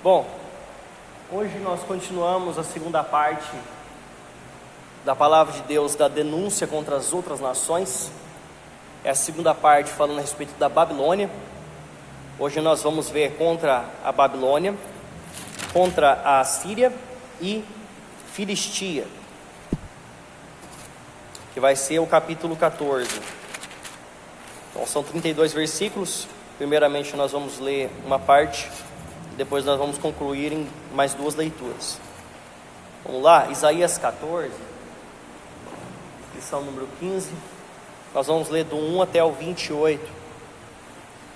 Bom, hoje nós continuamos a segunda parte da palavra de Deus, da denúncia contra as outras nações. É a segunda parte falando a respeito da Babilônia. Hoje nós vamos ver contra a Babilônia, contra a Assíria e Filistia, que vai ser o capítulo 14. Então são 32 versículos. Primeiramente nós vamos ler uma parte, depois nós vamos concluir em mais duas leituras. Vamos lá, Isaías 14, lição número 15. Nós vamos ler do 1 até o 28.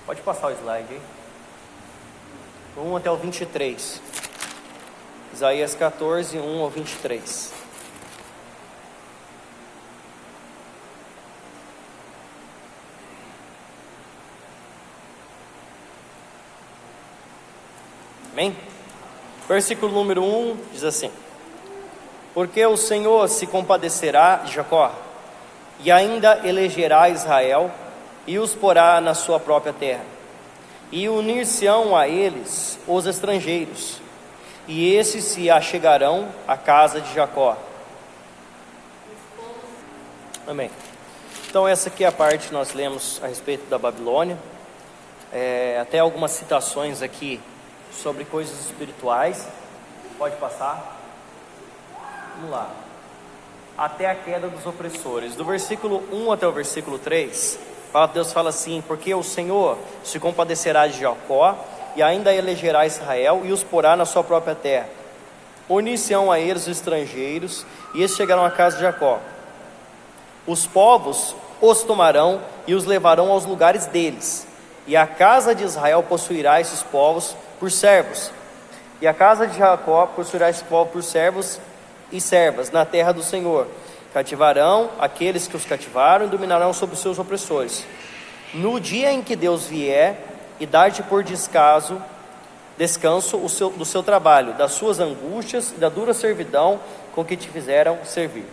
Pode passar o slide aí. Do 1 até o 23. Isaías 14, 1 ao 23. Amém? Versículo número 1 diz assim: Porque o Senhor se compadecerá de Jacó, e ainda elegerá Israel, e os porá na sua própria terra, e unir-se-ão a eles os estrangeiros, e esses se achegarão à casa de Jacó. Amém. Então essa aqui é a parte que nós lemos a respeito da Babilônia. Até algumas citações aqui sobre coisas espirituais. Pode passar. Vamos lá. Até a queda dos opressores. Do versículo 1 até o versículo 3, Deus fala assim: Porque o Senhor se compadecerá de Jacó, e ainda elegerá Israel, e os porá na sua própria terra. Unir-se-ão a eles os estrangeiros, e estes chegarão à casa de Jacó. Os povos os tomarão e os levarão aos lugares deles, e a casa de Israel possuirá esses povos por servos, e a casa de Jacó possuirá esses povos por servos e servas na terra do Senhor. Cativarão aqueles que os cativaram e dominarão sobre os seus opressores. No dia em que Deus vier e dar-te por descanso do seu trabalho, das suas angústias e da dura servidão com que te fizeram servir.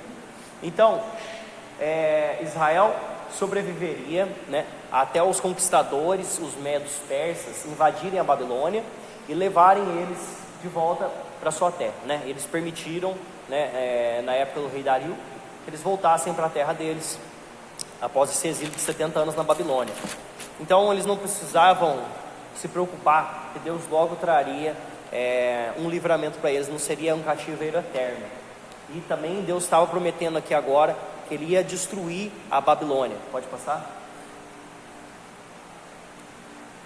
Então, Israel sobreviveria, né, até os conquistadores, os medos persas, invadirem a Babilônia e levarem eles de volta para sua terra, né? Eles permitiram, né, na época do rei Dario, que eles voltassem para a terra deles após esse exílio de 70 anos na Babilônia. Então eles não precisavam se preocupar, que Deus logo traria um livramento para eles, não seria um cativeiro eterno. E também Deus estava prometendo aqui agora que ele ia destruir a Babilônia. Pode passar?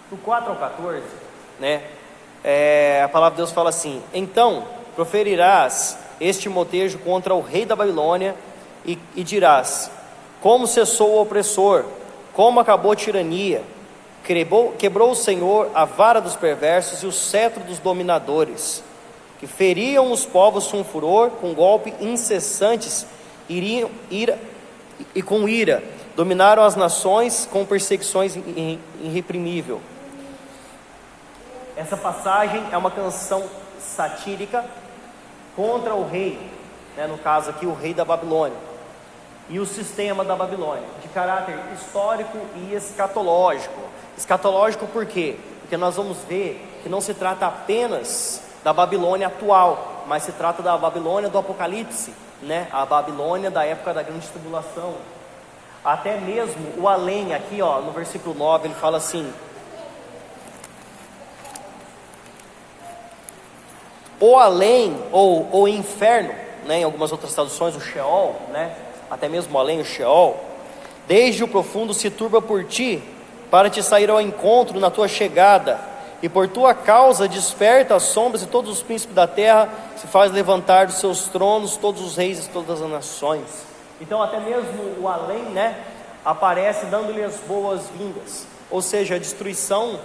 Do 4 ao 14, né, a palavra de Deus fala assim: Então proferirás este motejo contra o rei da Babilônia e dirás: Como cessou o opressor, como acabou a tirania, quebrou o Senhor a vara dos perversos e o cetro dos dominadores, que feriam os povos com furor, com golpe incessantes, e com ira, dominaram as nações com perseguições irreprimível. Essa passagem é uma canção satírica contra o rei, né, no caso aqui o rei da Babilônia, e o sistema da Babilônia, de caráter histórico e escatológico. Escatológico por quê? Porque nós vamos ver que não se trata apenas da Babilônia atual, mas se trata da Babilônia do Apocalipse, né? A Babilônia da época da grande tribulação. Até mesmo o além, aqui ó, no versículo 9, ele fala assim: o além, ou o inferno, né? Em algumas outras traduções, o Sheol, né? Até mesmo o além, o Sheol, desde o profundo se turba por ti, para te sair ao encontro na tua chegada, e por tua causa desperta as sombras, e todos os príncipes da terra se faz levantar dos seus tronos, todos os reis e todas as nações. Então até mesmo o além, né, aparece dando-lhe as boas-vindas. Ou seja, a destruição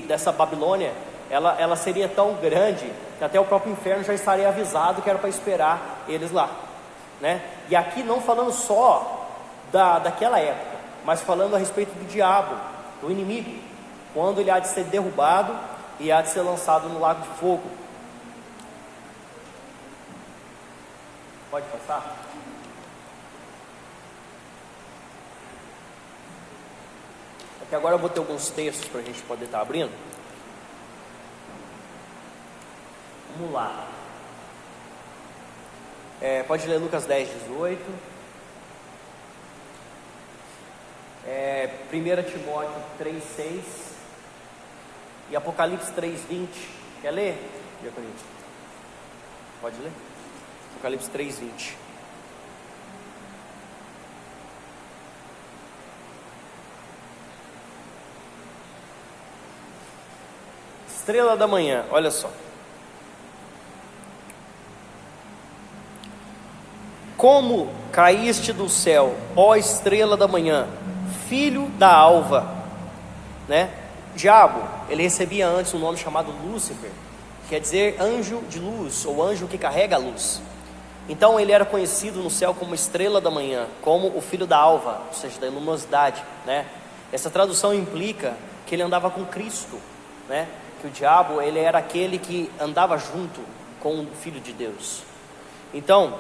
dessa Babilônia, ela seria tão grande que até o próprio inferno já estaria avisado que era para esperar eles lá, né? E aqui não falando só daquela época, mas falando a respeito do diabo, do inimigo, quando ele há de ser derrubado e há de ser lançado no lago de fogo. Pode passar? Aqui agora eu vou ter alguns textos para a gente poder estar abrindo. Vamos lá. Pode ler Lucas 10, 18. 1 Timóteo 3, 6. E Apocalipse 3, 20. Quer ler? Pode ler? Apocalipse 3, 20. Estrela da manhã, olha só. Como caíste do céu, ó estrela da manhã, filho da alva, né? Diabo, ele recebia antes um nome chamado Lúcifer, quer dizer anjo de luz, ou anjo que carrega a luz. Então ele era conhecido no céu como estrela da manhã, como o filho da alva, ou seja, da luminosidade, né? Essa tradução implica que ele andava com Cristo, né? Que o diabo, ele era aquele que andava junto com o Filho de Deus. Então,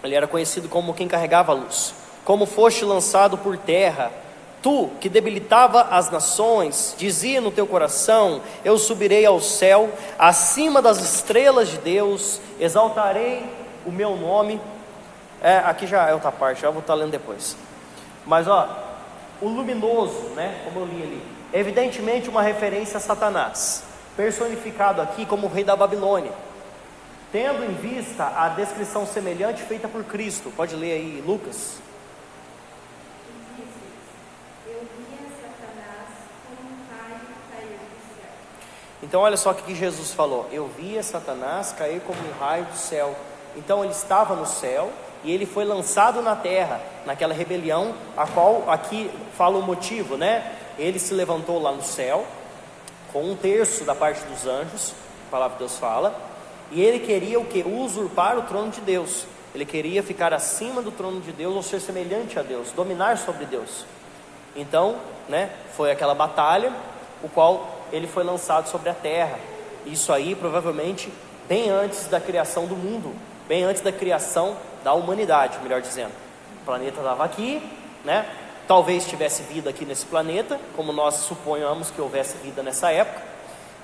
ele era conhecido como quem carregava a luz. Como foste lançado por terra, tu que debilitava as nações, dizia no teu coração: eu subirei ao céu, acima das estrelas de Deus, exaltarei o meu nome. Aqui já é outra parte, já vou estar lendo depois. Mas o luminoso, né, como eu li ali, evidentemente uma referência a Satanás, personificado aqui como o rei da Babilônia, tendo em vista a descrição semelhante feita por Cristo. Pode ler aí Lucas. Eu via Satanás como um raio cair do céu. Então olha só o que Jesus falou: eu via Satanás cair como um raio do céu. Então ele estava no céu e ele foi lançado na terra, naquela rebelião, a qual aqui fala o motivo, né? Ele se levantou lá no céu, com 1/3 da parte dos anjos, a palavra de Deus fala, e ele queria o que? Usurpar o trono de Deus. Ele queria ficar acima do trono de Deus, ou ser semelhante a Deus, dominar sobre Deus. Então, né, foi aquela batalha, o qual ele foi lançado sobre a terra. Isso aí provavelmente bem antes da criação do mundo, bem antes da criação da humanidade, melhor dizendo. O planeta estava aqui, né? Talvez tivesse vida aqui nesse planeta, como nós suponhamos que houvesse vida nessa época,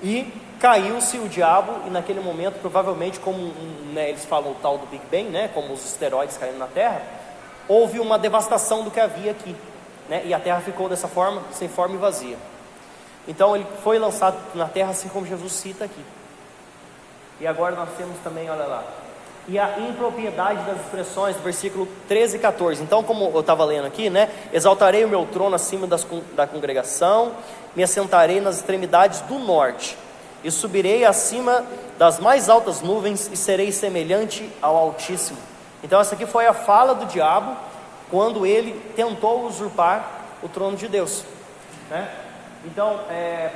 e caiu-se o diabo, e naquele momento, provavelmente, como né, eles falam o tal do Big Bang, né, como os asteroides caindo na Terra, houve uma devastação do que havia aqui, né, e a Terra ficou dessa forma, sem forma e vazia. Então ele foi lançado na Terra, assim como Jesus cita aqui. E agora nós temos também, olha lá, e a impropriedade das expressões, versículo 13 e 14. Então, como eu estava lendo aqui, né? Exaltarei o meu trono acima da congregação, me assentarei nas extremidades do norte, e subirei acima das mais altas nuvens, e serei semelhante ao Altíssimo. Então essa aqui foi a fala do diabo, quando ele tentou usurpar o trono de Deus, né? Então,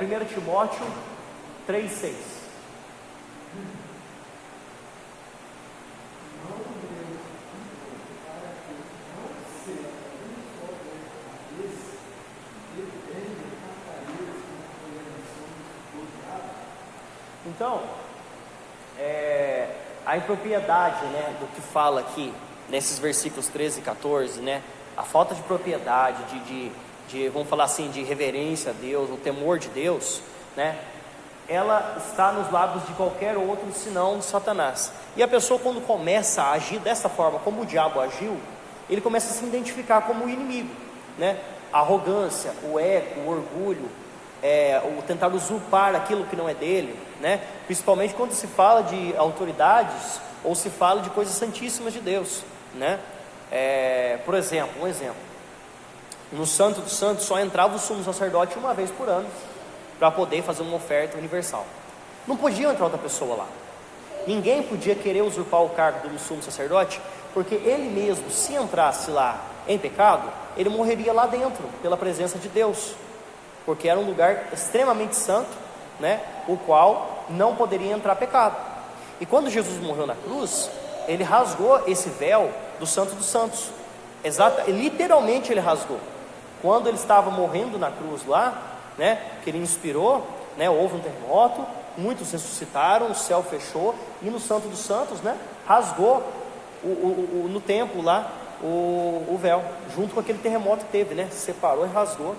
1 Timóteo 3, 6. Então, a impropriedade, né, do que fala aqui, nesses versículos 13 e 14, né, a falta de propriedade, vamos falar assim, de reverência a Deus, o temor de Deus, né, ela está nos lábios de qualquer outro, senão de Satanás. E a pessoa, quando começa a agir dessa forma, como o diabo agiu, ele começa a se identificar como o inimigo, né, a arrogância, o ego, o orgulho, o tentar usurpar aquilo que não é dele, né? Principalmente quando se fala de autoridades ou se fala de coisas santíssimas de Deus, né? Por exemplo, um exemplo: no Santo dos Santos só entrava o sumo sacerdote uma vez por ano para poder fazer uma oferta universal. Não podia entrar outra pessoa lá. Ninguém podia querer usurpar o cargo do sumo sacerdote, porque ele mesmo, se entrasse lá em pecado, ele morreria lá dentro pela presença de Deus, porque era um lugar extremamente santo, né, o qual não poderia entrar pecado. E quando Jesus morreu na cruz, ele rasgou esse véu do Santo dos Santos. Literalmente ele rasgou. Quando ele estava morrendo na cruz lá, né, que ele inspirou, né, houve um terremoto, muitos ressuscitaram, o céu fechou, e no Santo dos Santos, né, rasgou no templo lá o véu, junto com aquele terremoto que teve, né, separou e rasgou.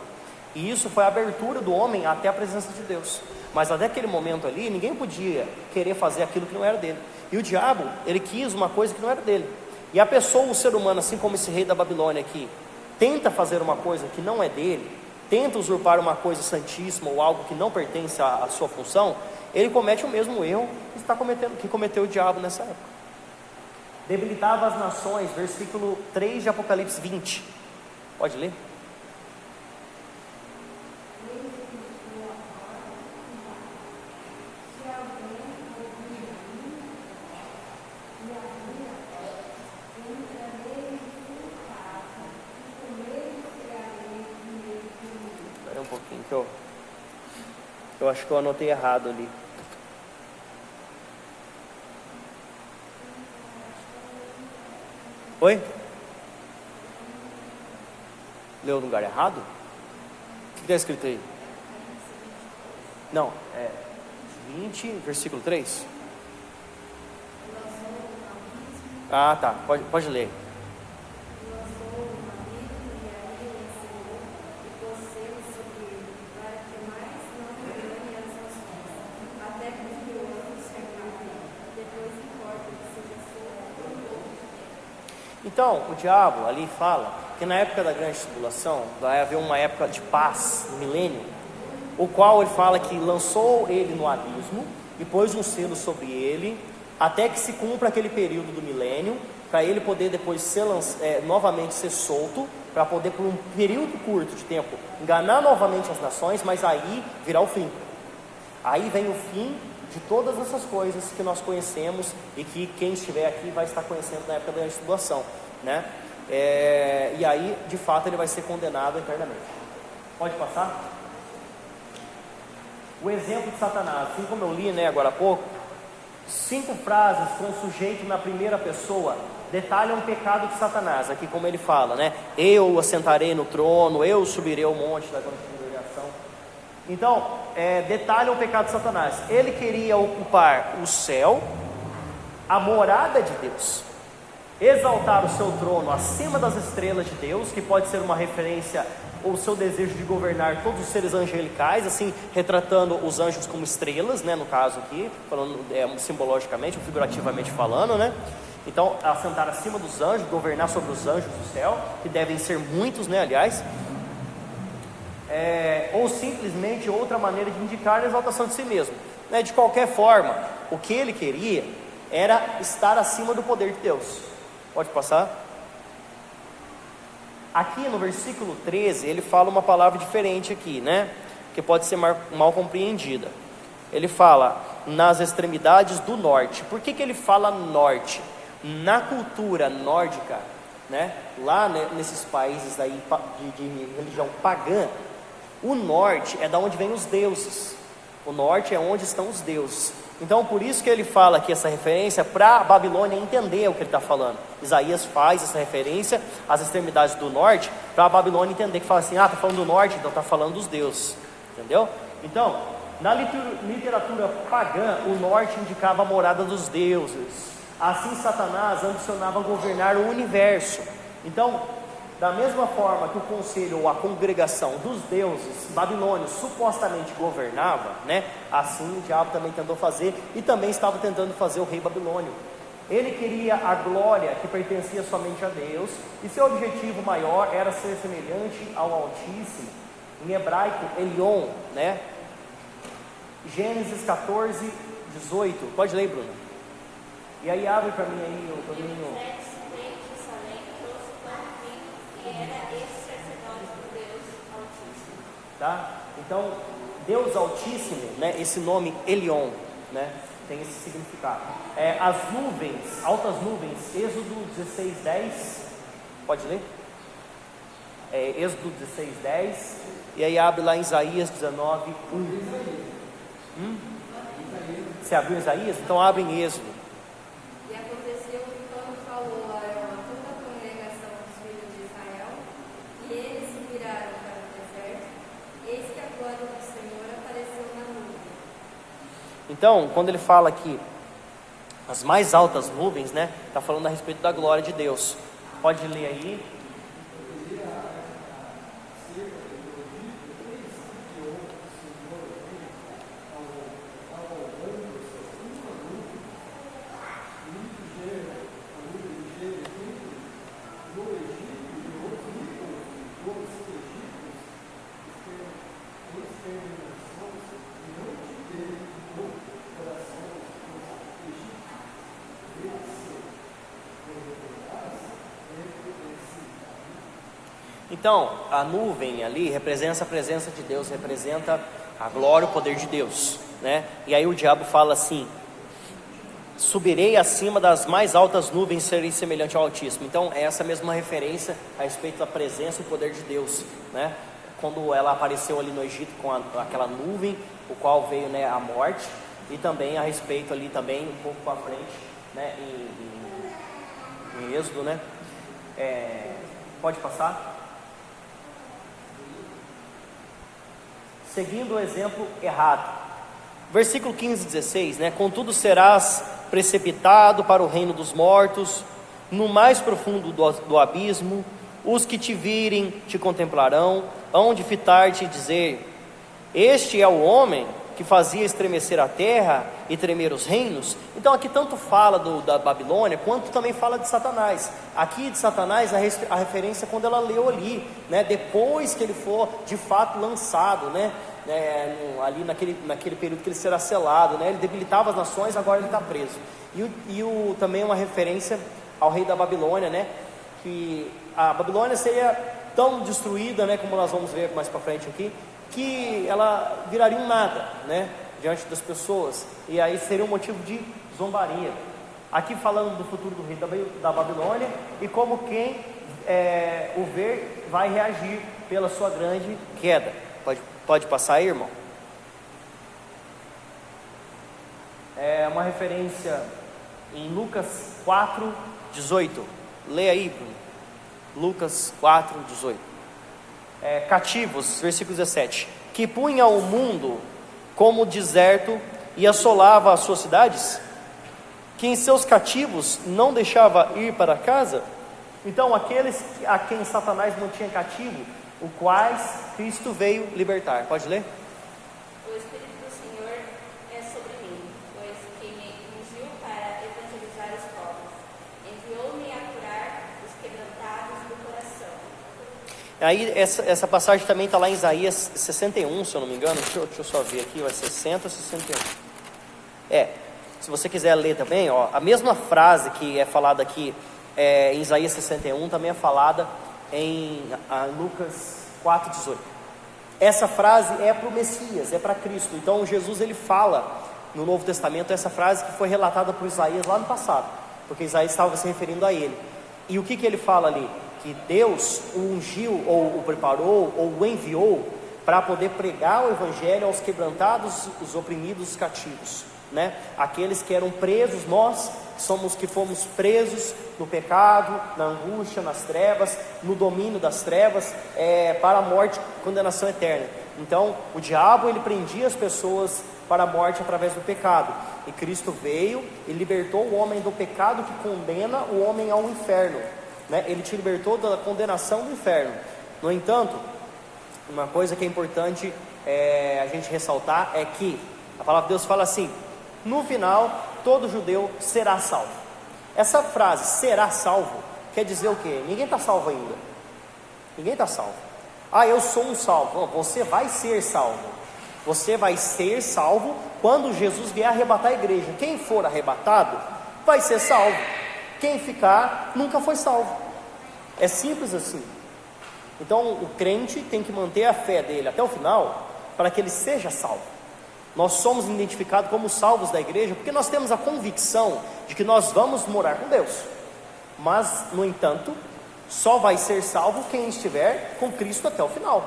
E isso foi a abertura do homem até a presença de Deus. mas até aquele momento ali, ninguém podia querer fazer aquilo que não era dele. E o diabo, ele quis uma coisa que não era dele. E a pessoa, o ser humano, assim como esse rei da Babilônia aqui, tenta fazer uma coisa que não é dele, tenta usurpar uma coisa santíssima ou algo que não pertence à sua função, ele comete o mesmo erro que cometeu o diabo nessa época. Debilitava as nações, versículo 3 de Apocalipse 20. Pode ler? Espera um pouquinho que eu acho que eu anotei errado ali. Oi? Leu no lugar errado? O que está escrito aí? Não, é 20, versículo 3. Ah, tá, pode ler. Então, o diabo ali fala que na época da grande tribulação vai haver uma época de paz, no milênio, o qual ele fala que lançou ele no abismo e pôs um selo sobre ele, até que se cumpra aquele período do milênio, para ele poder depois ser novamente ser solto, para poder por um período curto de tempo enganar novamente as nações, mas aí virá o fim. Aí vem o fim de todas essas coisas que nós conhecemos e que quem estiver aqui vai estar conhecendo na época da grande tribulação, né? E aí, de fato, ele vai ser condenado eternamente. Pode passar? O exemplo de Satanás, assim como eu li, né, agora há pouco, 5 frases com o sujeito na primeira pessoa detalham o pecado de Satanás. Aqui como ele fala, né? Eu assentarei no trono, eu subirei ao monte da congregação. Então, detalha o pecado de Satanás. Ele queria ocupar o céu, a morada de Deus, exaltar o seu trono acima das estrelas de Deus, que pode ser uma referência ou o seu desejo de governar todos os seres angelicais, assim, retratando os anjos como estrelas, né, no caso aqui, falando simbologicamente ou figurativamente falando, né? Então, assentar acima dos anjos, governar sobre os anjos do céu, que devem ser muitos, né, aliás. Ou simplesmente outra maneira de indicar a exaltação de si mesmo, né? De qualquer forma, o que ele queria era estar acima do poder de Deus. Pode passar? Aqui no versículo 13, ele fala uma palavra diferente aqui, né? Que pode ser mal compreendida. Ele fala, nas extremidades do norte. Por que ele fala norte? Na cultura nórdica, né? Lá, né, nesses países aí de religião pagã, o norte é da onde vêm os deuses. O norte é onde estão os deuses. Então, por isso que ele fala aqui essa referência, para a Babilônia entender o que ele está falando. Isaías faz essa referência às extremidades do norte, para a Babilônia entender, que fala assim, está falando do norte, então está falando dos deuses, entendeu? Então, na literatura pagã, o norte indicava a morada dos deuses. Assim, Satanás ambicionava governar o universo. Então, da mesma forma que o conselho ou a congregação dos deuses babilônios supostamente governava, né? Assim o diabo também tentou fazer, e também estava tentando fazer o rei babilônio. Ele queria a glória que pertencia somente a Deus, e seu objetivo maior era ser semelhante ao Altíssimo. Em hebraico, Elion, né? Gênesis 14, 18. Pode ler, Bruno. E aí abre para mim aí o domínio. Tá? Então, Deus Altíssimo, né? Esse nome Elion, né? Tem esse significado. As nuvens, altas nuvens, Êxodo 16:10. Pode ler? Êxodo 16:10. E aí abre lá em Isaías 19:1. Você abriu Isaías? Então abre em Êxodo. E aconteceu que quando falou a toda a congregação dos filhos de Israel, e eles se viraram para o deserto, eis que a glória do Senhor apareceu na nuvem. Então, quando ele fala aqui, as mais altas nuvens, né? Está falando a respeito da glória de Deus. Pode ler aí. Então, a nuvem ali representa a presença de Deus, representa a glória, o poder de Deus, né? E aí o diabo fala assim: subirei acima das mais altas nuvens, serei semelhante ao Altíssimo. Então, é essa mesma referência a respeito da presença e o poder de Deus, né? Quando ela apareceu ali no Egito com aquela nuvem, o qual veio, né, a morte, e também a respeito ali também, um pouco para frente, né, em Êxodo, né? Pode passar. Seguindo o exemplo errado. Versículo 15 e 16, né? Contudo serás precipitado para o reino dos mortos, no mais profundo do abismo. Os que te virem te contemplarão, hão de fitar-te e dizer: este é o homem que fazia estremecer a terra e tremer os reinos. Então aqui tanto fala da Babilônia, quanto também fala de Satanás. Aqui de Satanás a referência quando ela leu ali, né? Depois que ele for de fato lançado, né? Ali naquele período que ele será selado, né? Ele debilitava as nações, agora ele está preso. Também uma referência ao rei da Babilônia, né? Que a Babilônia seria tão destruída, né? Como nós vamos ver mais para frente aqui, que ela viraria um nada, né? Diante das pessoas, e aí seria um motivo de zombaria. Aqui falando do futuro do rei da Babilônia, e como quem o ver vai reagir pela sua grande queda. Pode passar aí, irmão. É uma referência em Lucas 4:18. Leia aí, Bruno. Lucas 4:18. Cativos, versículo 17. Que punha o mundo como deserto e assolava as suas cidades, que em seus cativos não deixava ir para casa. Então aqueles a quem Satanás mantinha cativo, o quais Cristo veio libertar. Pode ler? O Espírito do Senhor é sobre mim, pois que me ungiu para evangelizar os povos. Enviou-me a curar os quebrantados do coração. Aí essa passagem também está lá em Isaías 61, se eu não me engano. Deixa eu só ver aqui, vai 60 ou 61. Se você quiser ler também, ó, a mesma frase que é falada aqui em Isaías 61 também é falada em Lucas 4:18. Essa frase é para o Messias, é para Cristo. Então Jesus ele fala no Novo Testamento essa frase que foi relatada por Isaías lá no passado, porque Isaías estava se referindo a ele. E o que ele fala ali? Que Deus o ungiu, ou o preparou, ou o enviou para poder pregar o evangelho aos quebrantados, os oprimidos, os cativos, né? Aqueles que eram presos, nós que fomos presos no pecado, na angústia, nas trevas, no domínio das trevas, para a morte, condenação eterna. Então o diabo ele prendia as pessoas para a morte através do pecado, e Cristo veio e libertou o homem do pecado que condena o homem ao inferno, né? Ele te libertou da condenação do inferno. No entanto, uma coisa que é importante a gente ressaltar é que a palavra de Deus fala assim: no final todo judeu será salvo. Essa frase, será salvo, quer dizer o quê? Ninguém está salvo ainda. Ninguém está salvo. Eu sou um salvo. Não, você vai ser salvo. Você vai ser salvo quando Jesus vier arrebatar a igreja. Quem for arrebatado vai ser salvo. Quem ficar nunca foi salvo. É simples assim. Então o crente tem que manter a fé dele até o final, para que ele seja salvo. Nós somos identificados como salvos da igreja, porque nós temos a convicção de que nós vamos morar com Deus. Mas, no entanto, só vai ser salvo quem estiver com Cristo até o final.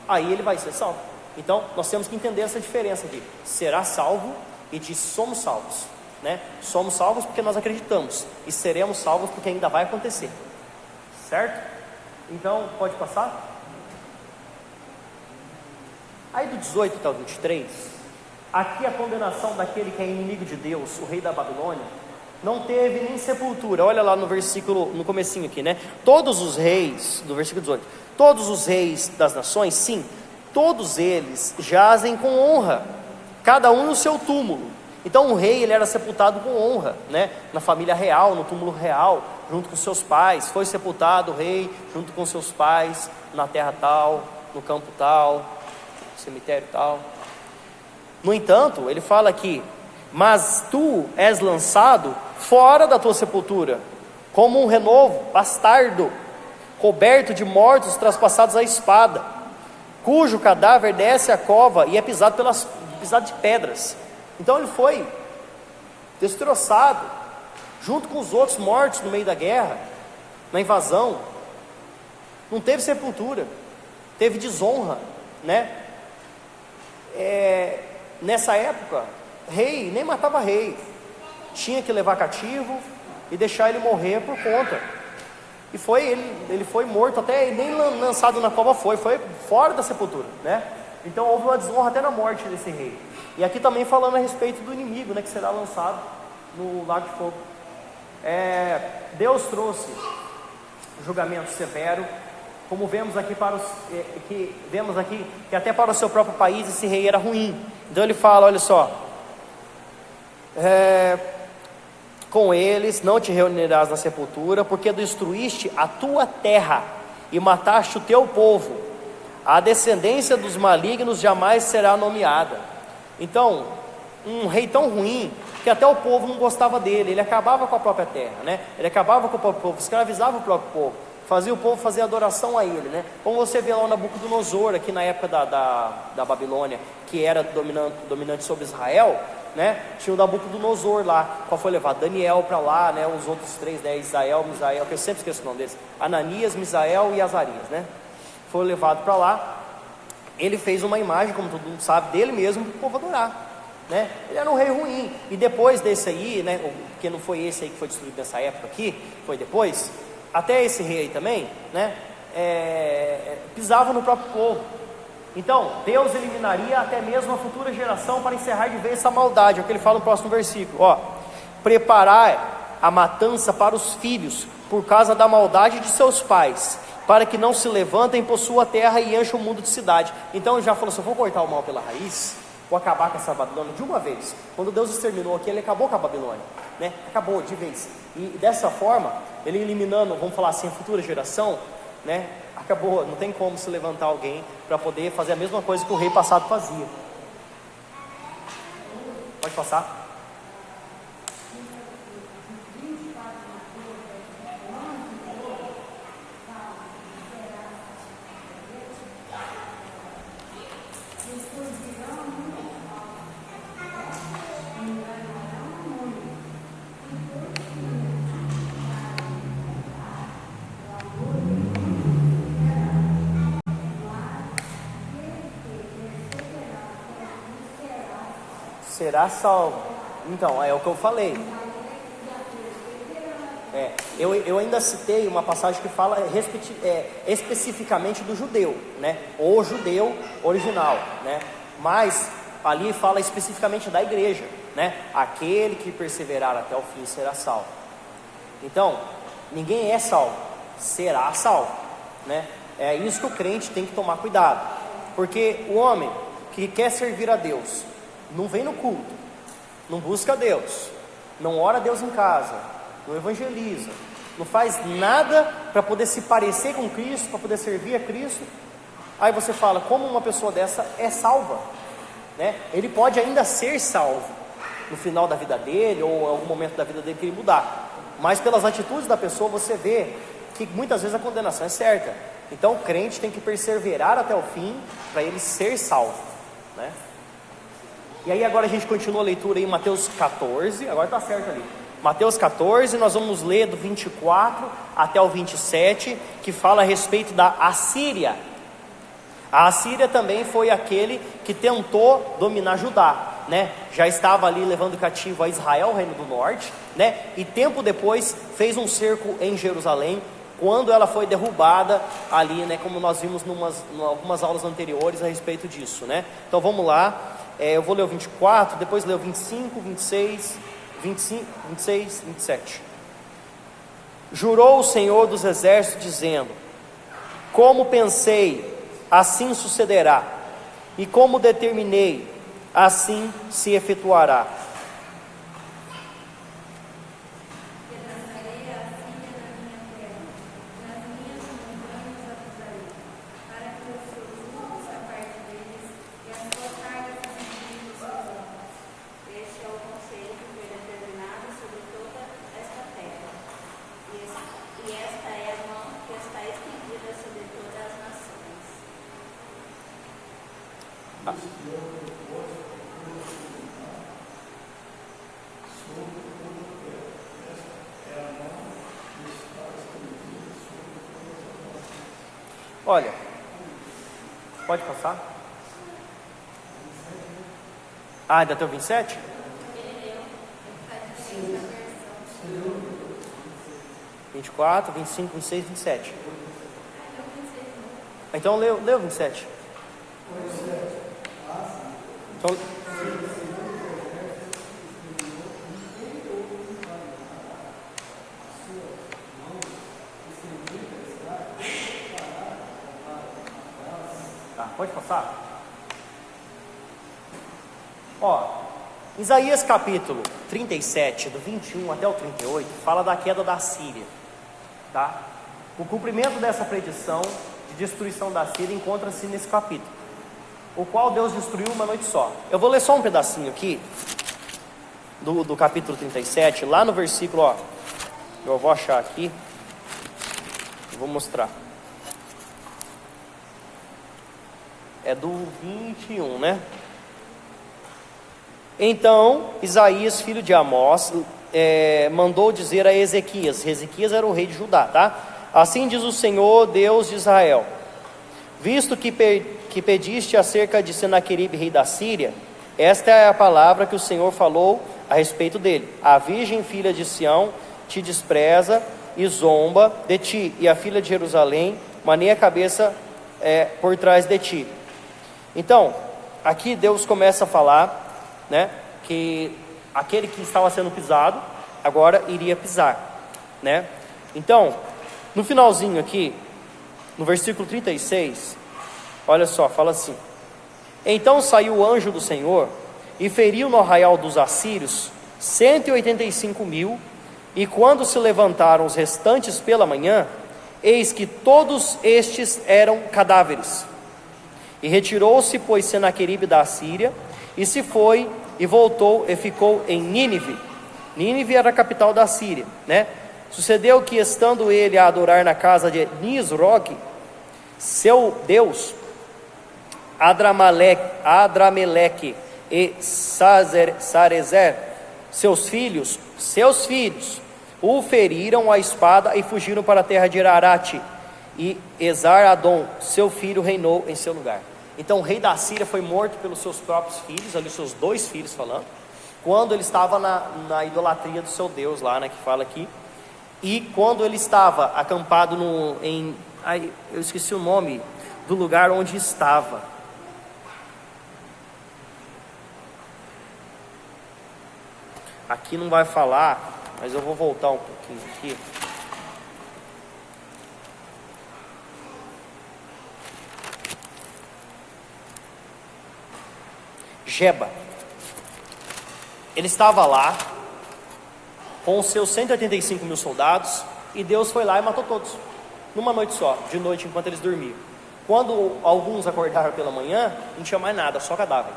Aí ele vai ser salvo. Então, nós temos que entender essa diferença de será salvo e de somos salvos, né? Somos salvos porque nós acreditamos, e seremos salvos porque ainda vai acontecer. Certo? Então, pode passar? Aí do 18 até o 23, aqui a condenação daquele que é inimigo de Deus, o rei da Babilônia, não teve nem sepultura. Olha lá no versículo, no comecinho aqui, né? Todos os reis, do versículo 18, todos os reis das nações, sim, todos eles jazem com honra, cada um no seu túmulo. Então o rei ele era sepultado com honra, né? Na família real, no túmulo real, junto com seus pais. Foi sepultado o rei junto com seus pais, na terra tal, no campo tal, no cemitério tal. No entanto, ele fala aqui: mas tu és lançado fora da tua sepultura, como um renovo, bastardo, coberto de mortos traspassados à espada, cujo cadáver desce à cova e é pisado de pedras. Então ele foi destroçado, junto com os outros mortos no meio da guerra, na invasão. Não teve sepultura, teve desonra, né? Nessa época, rei nem matava rei, tinha que levar cativo e deixar ele morrer por conta. E ele foi morto, até nem lançado na cova foi fora da sepultura, né? Então houve uma desonra até na morte desse rei. E aqui também falando a respeito do inimigo, né, que será lançado no lago de fogo. Deus trouxe julgamento severo, como vemos aqui que até para o seu próprio país esse rei era ruim. Então ele fala, olha só, com eles não te reunirás na sepultura, porque destruíste a tua terra e mataste o teu povo. A descendência dos malignos jamais será nomeada. Então, um rei tão ruim que até o povo não gostava dele. Ele acabava com a própria terra, né? Ele acabava com o próprio povo, escravizava o próprio povo, fazia o povo fazer adoração a ele, né? Como você vê lá o Nabucodonosor, aqui na época da Babilônia, que era dominante sobre Israel, né? Tinha o Nabucodonosor lá, qual foi levado? Daniel para lá, né? Os outros três, né? Isael, Misael, que eu sempre esqueço o nome deles, Ananias, Misael e Azarias, né? Foi levado para lá. Ele fez uma imagem, como todo mundo sabe, dele mesmo, para o povo adorar, né? Ele era um rei ruim. E depois desse aí, né? Porque não foi esse aí que foi destruído nessa época aqui, foi depois. Até esse rei aí também, né? Pisava no próprio povo. Então, Deus eliminaria até mesmo a futura geração para encerrar de vez essa maldade. É o que ele fala no próximo versículo, ó: preparai a matança para os filhos, por causa da maldade de seus pais, para que não se levantem por sua terra e encham o mundo de cidade. Então ele já falou assim: eu vou cortar o mal pela raiz, vou acabar com essa Babilônia de uma vez. Quando Deus exterminou aqui, ele acabou com a Babilônia, né? Acabou de vez. E dessa forma, ele eliminando, vamos falar assim, a futura geração, né? Acabou, não tem como se levantar alguém para poder fazer a mesma coisa que o rei passado fazia. Pode passar. Será salvo. Então, é o que eu falei. Eu ainda citei uma passagem que fala especificamente do judeu, né? O judeu original, né? Mas ali fala especificamente da igreja, né? Aquele que perseverar até o fim será salvo. Então, ninguém é salvo, será salvo, né? É isso que o crente tem que tomar cuidado, porque o homem que quer servir a Deus não vem no culto, não busca Deus, não ora a Deus em casa, não evangeliza, não faz nada para poder se parecer com Cristo, para poder servir a Cristo. Aí você fala, como uma pessoa dessa é salva, né? Ele pode ainda ser salvo no final da vida dele, ou em algum momento da vida dele que ele mudar, mas pelas atitudes da pessoa você vê que muitas vezes a condenação é certa. Então o crente tem que perseverar até o fim para ele ser salvo, né? E aí agora a gente continua a leitura em Mateus 14, agora está certo ali. Mateus 14, nós vamos ler do 24 até o 27, que fala a respeito da Assíria. A Assíria também foi aquele que tentou dominar Judá, né? Já estava ali levando cativo a Israel, o reino do norte, né? E tempo depois fez um cerco em Jerusalém, quando ela foi derrubada ali, né? Como nós vimos em algumas aulas anteriores a respeito disso, né? Então vamos lá. Eu vou ler o 24, depois ler o 25, 26, 27. Jurou o Senhor dos Exércitos, dizendo: como pensei, assim sucederá, e como determinei, assim se efetuará. E esta é a mão que está estendida Olha, pode passar? Ah, ainda tem o 27? 24, 25, 26, 27. Então leu o 27. Então, tá, pode passar? Ó, Isaías capítulo 37, do 21 até o 38, fala da queda da Síria, tá? O cumprimento dessa predição de destruição da Síria encontra-se nesse capítulo, o qual Deus destruiu uma noite só. Eu vou ler só um pedacinho aqui, do capítulo 37, lá no versículo, ó, eu vou achar aqui, eu vou mostrar. É do 21, né? Então, Isaías, filho de Amós, mandou dizer a Ezequias. Ezequias era o rei de Judá, tá? Assim diz o Senhor, Deus de Israel: visto que pediste acerca de Senaqueribe, rei da Síria, esta é a palavra que o Senhor falou a respeito dele. A virgem filha de Sião te despreza e zomba de ti, e a filha de Jerusalém maneia a cabeça por trás de ti. Então, aqui Deus começa a falar, né, que aquele que estava sendo pisado agora iria pisar, né? Então, no finalzinho aqui, no versículo 36, olha só, fala assim: então saiu o anjo do Senhor e feriu no arraial dos assírios 185.000, e quando se levantaram os restantes pela manhã, eis que todos estes eram cadáveres. E retirou-se, pois, Senaqueribe da Síria, e se foi, e voltou, e ficou em Nínive. Nínive era a capital da Síria, né? Sucedeu que, estando ele a adorar na casa de Nisroque, seu Deus, Adrameleque e Sarezer, seus filhos, o feriram a espada e fugiram para a terra de Ararate, e Esar-Adom, seu filho, reinou em seu lugar. Então o rei da Síria foi morto pelos seus próprios filhos, ali seus 2 filhos falando, quando ele estava na idolatria do seu Deus lá, né, que fala aqui. E quando ele estava acampado eu esqueci o nome do lugar onde estava. Aqui não vai falar, mas eu vou voltar um pouquinho aqui. Geba. Ele estava lá com os seus 185.000 soldados, e Deus foi lá e matou todos, numa noite só, de noite, enquanto eles dormiam. Quando alguns acordaram pela manhã, não tinha mais nada, só cadáver.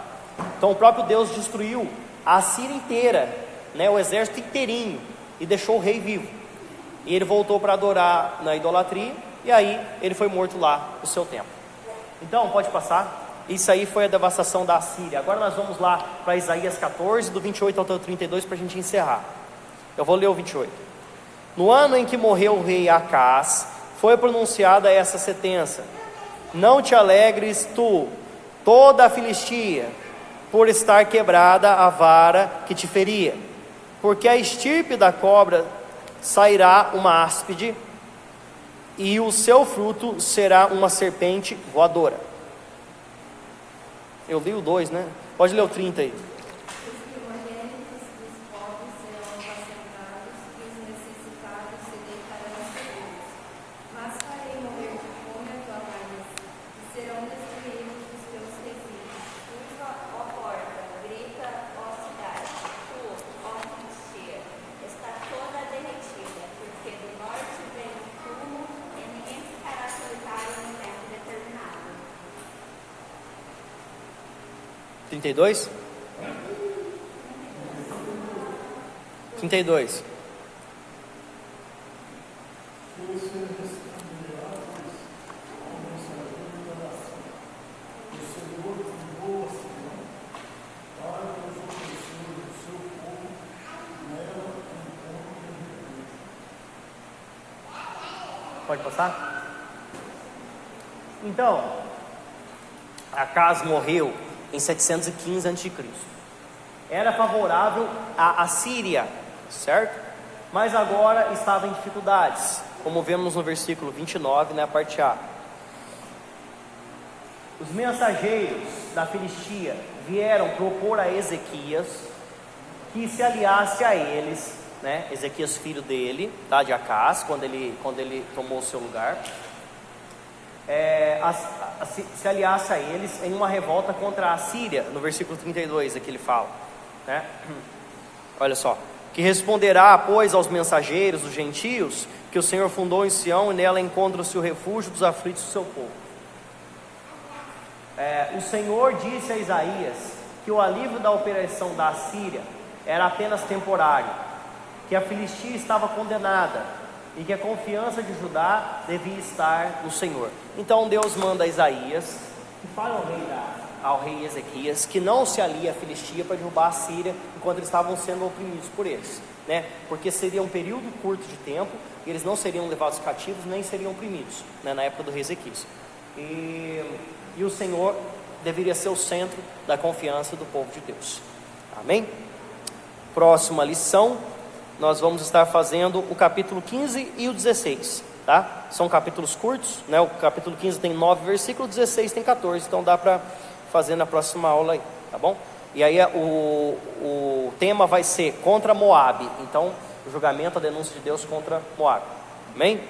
Então o próprio Deus destruiu a Síria inteira, né, o exército inteirinho, e deixou o rei vivo. E ele voltou para adorar na idolatria, e aí ele foi morto lá no seu templo. Então, pode passar. Isso aí foi a devastação da Síria. Agora nós vamos lá para Isaías 14, do 28 ao 32, para a gente encerrar. Eu vou ler o 28. No ano em que morreu o rei Acás, foi pronunciada essa sentença: não te alegres tu, toda a Filistia, por estar quebrada a vara que te feria, porque a estirpe da cobra sairá uma áspide, e o seu fruto será uma serpente voadora. Eu li o 2, né? Pode ler o 30 aí. E 32? 32. o Senhor tomou a Pode passar? Então, Acaz morreu em 715 a.C. Era favorável à Síria, certo? Mas agora estava em dificuldades, como vemos no versículo 29, na parte A. Os mensageiros da Filistia vieram propor a Ezequias que se aliasse a eles, né? Ezequias, filho dele, tá? De Acaz, quando ele tomou o seu lugar, se aliasse a eles em uma revolta contra a Síria. No versículo 32 aqui ele fala, né? Olha só: que responderá, pois, aos mensageiros, os gentios, que o Senhor fundou em Sião, e nela encontra-se o refúgio dos aflitos do seu povo. O Senhor disse a Isaías que o alívio da opressão da Síria era apenas temporário, que a Filistia estava condenada e que a confiança de Judá devia estar no Senhor. Então Deus manda a Isaías que fale ao rei Ezequias que não se alie à Filistia para derrubar a Síria enquanto eles estavam sendo oprimidos por eles, né? Porque seria um período curto de tempo e eles não seriam levados cativos nem seriam oprimidos, né? Na época do rei Ezequias. E o Senhor deveria ser o centro da confiança do povo de Deus. Amém? Próxima lição, nós vamos estar fazendo o capítulo 15 e o 16, tá? São capítulos curtos, né? O capítulo 15 tem 9 versículos, o 16 tem 14, então dá para fazer na próxima aula aí, tá bom? E aí o tema vai ser contra Moabe, então o julgamento, a denúncia de Deus contra Moabe. Amém?